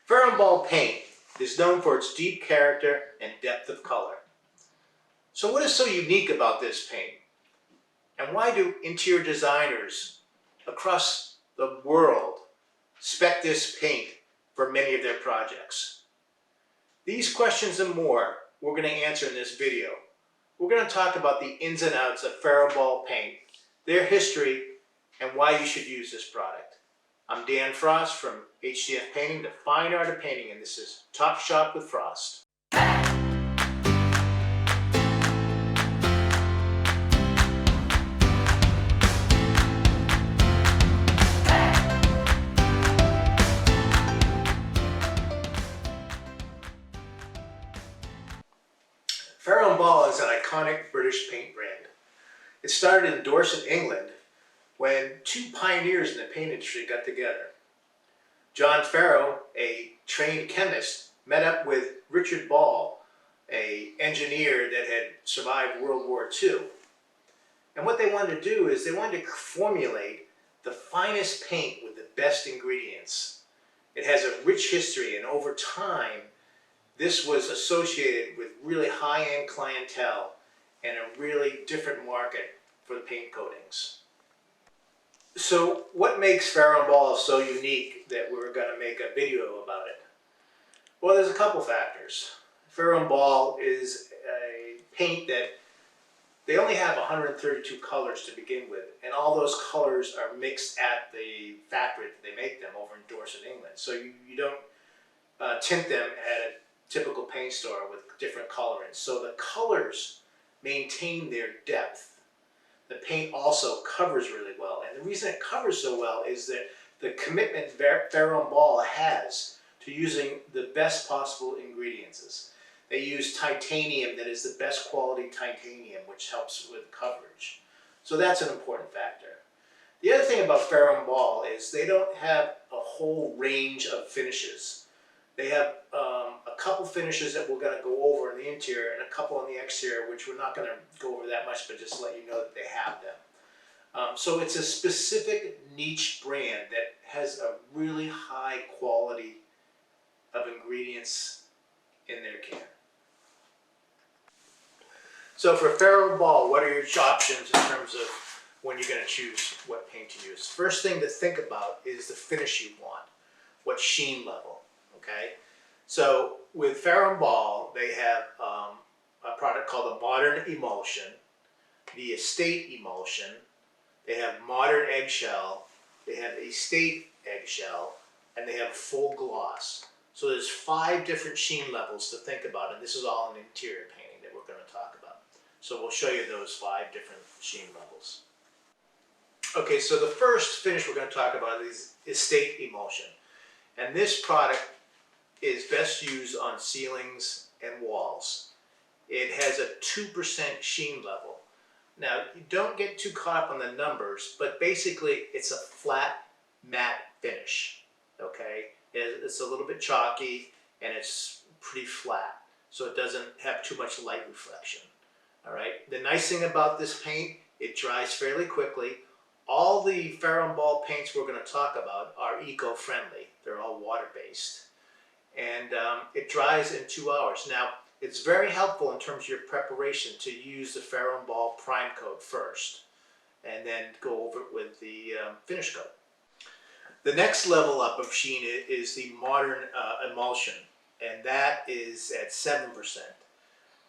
Farrow and Ball Paint is known for its deep character and depth of color. So what is so unique about this paint? And why do interior designers across the world spec this paint for many of their projects? These questions and more we're going to answer in this video. We're going to talk about the ins and outs of Farrow and Ball Paint, their history, and why you should use this product. I'm Dan Frost from H.D.F. Painting, the fine art of painting, and this is Talk Shop with Frost. Farrow and Ball is an iconic British paint brand. It started in Dorset, England, when two pioneers in the paint industry got together. John Farrow, a trained chemist, met up with Richard Ball, an engineer that had survived World War II. And what they wanted to do is they wanted to formulate the finest paint with the best ingredients. It has a rich history, and over time, this was associated with really high-end clientele and a really different market for the paint coatings. So what makes Farrow and Ball so unique that we're going to make a video about it? Well, there's a couple factors. Farrow and Ball is a paint that they only have 132 colors to begin with, and all those colors are mixed at the factory that they make them over in Dorset, England. So you don't tint them at a typical paint store with different colorants. So the colors maintain their depth. The paint also covers really well, and the reason it covers so well is that the commitment Farrow and Ball has to using the best possible ingredients. They use titanium that is the best quality titanium, which helps with coverage. So that's an important factor. The other thing about Farrow and Ball is they don't have a whole range of finishes. They have a couple finishes that we're going to go over in the interior and a couple on the exterior, which we're not going to go over that much, but just to let you know that they have them. So it's a specific niche brand that has a really high quality of ingredients in their can. So for Farrow and Ball, what are your options in terms of when you're going to choose what paint to use? First thing to think about is the finish you want. What sheen level? Okay, so with Farrow and Ball, they have a product called the Modern Emulsion, the Estate Emulsion, they have Modern Eggshell, they have Estate Eggshell, and they have Full Gloss. So there's 5 different sheen levels to think about, and this is all in interior painting that we're going to talk about. So we'll show you those 5 different sheen levels. Okay, so the first finish we're going to talk about is Estate Emulsion, and this product is best used on ceilings and walls. It has a 2% sheen level. Now, you don't get too caught up on the numbers, but basically it's a flat, matte finish, okay? It's a little bit chalky and it's pretty flat, so it doesn't have too much light reflection, all right? The nice thing about this paint, it dries fairly quickly. All the Farrow and Ball paints we're going to talk about are eco-friendly. They're all water-based. And it dries in 2 hours. Now, it's very helpful in terms of your preparation to use the Farrow and Ball prime coat first, and then go over it with the finish coat. The next level up of sheen is the Modern Emulsion, and that is at 7%.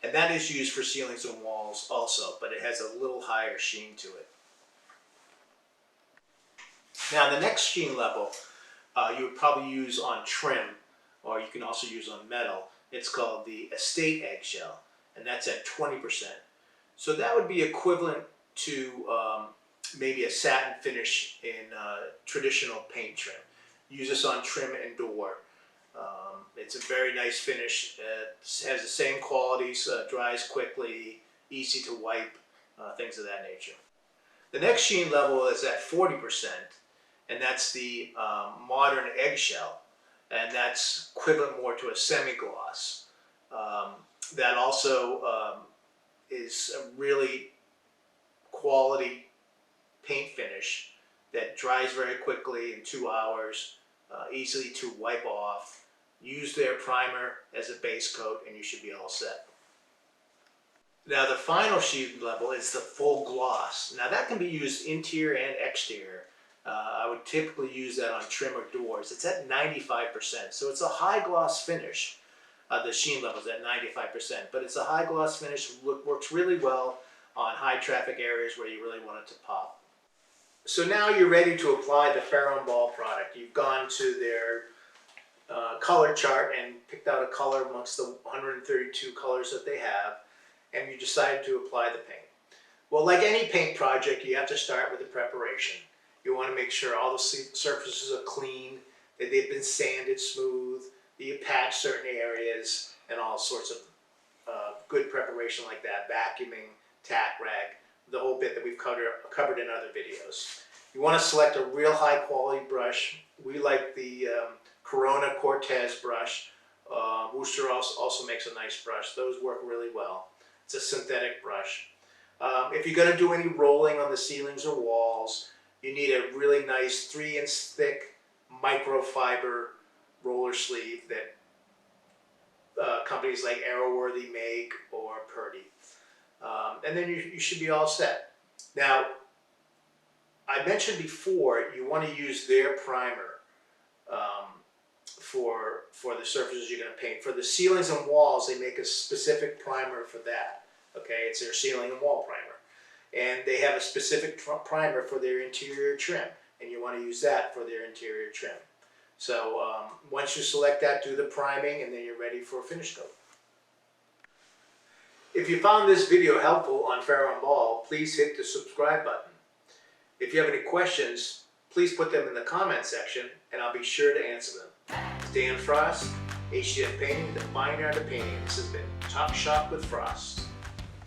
And that is used for ceilings and walls also, but it has a little higher sheen to it. Now, the next sheen level you would probably use on trim, or you can also use on metal. It's called the Estate Eggshell, and that's at 20%. So that would be equivalent to maybe a satin finish in traditional paint trim. Use this on trim and door. It's a very nice finish. It has the same qualities, dries quickly, easy to wipe, things of that nature. The next sheen level is at 40%, and that's the Modern Eggshell. And that's equivalent more to a semi-gloss. That also is a really quality paint finish that dries very quickly in 2 hours, easily to wipe off, use their primer as a base coat, and you should be all set. Now the final sheen level is the full gloss. Now that can be used interior and exterior. I would typically use that on trim or doors. It's at 95%, so it's a high gloss finish. The sheen level is at 95%, but it's a high gloss finish, works really well on high traffic areas where you really want it to pop. So now you're ready to apply the Farrow and Ball product. You've gone to their color chart and picked out a color amongst the 132 colors that they have, and you decided to apply the paint. Well, like any paint project, you have to start with the preparation. You want to make sure all the surfaces are clean, that they've been sanded smooth, that you patch certain areas, and all sorts of good preparation like that, vacuuming, tack rag, the whole bit that we've covered in other videos. You want to select a real high quality brush. We like the Corona Cortez brush. Worcester also makes a nice brush. Those work really well. It's a synthetic brush. If you're going to do any rolling on the ceilings or walls, you need a really nice 3-inch thick microfiber roller sleeve that companies like Arrowworthy make, or Purdy. And then you should be all set. Now, I mentioned before you want to use their primer for the surfaces you're going to paint. For the ceilings and walls, they make a specific primer for that. Okay, it's their ceiling and wall primer. And they have a specific primer for their interior trim, and you want to use that for their interior trim. So once you select that, do the priming, and then you're ready for a finish coat. If you found this video helpful on Farrow and Ball, please hit the subscribe button. If you have any questions, please put them in the comment section, and I'll be sure to answer them. Dan Frost, H.D.F Painting, the fine art of painting. This has been Talk Shop with Frost.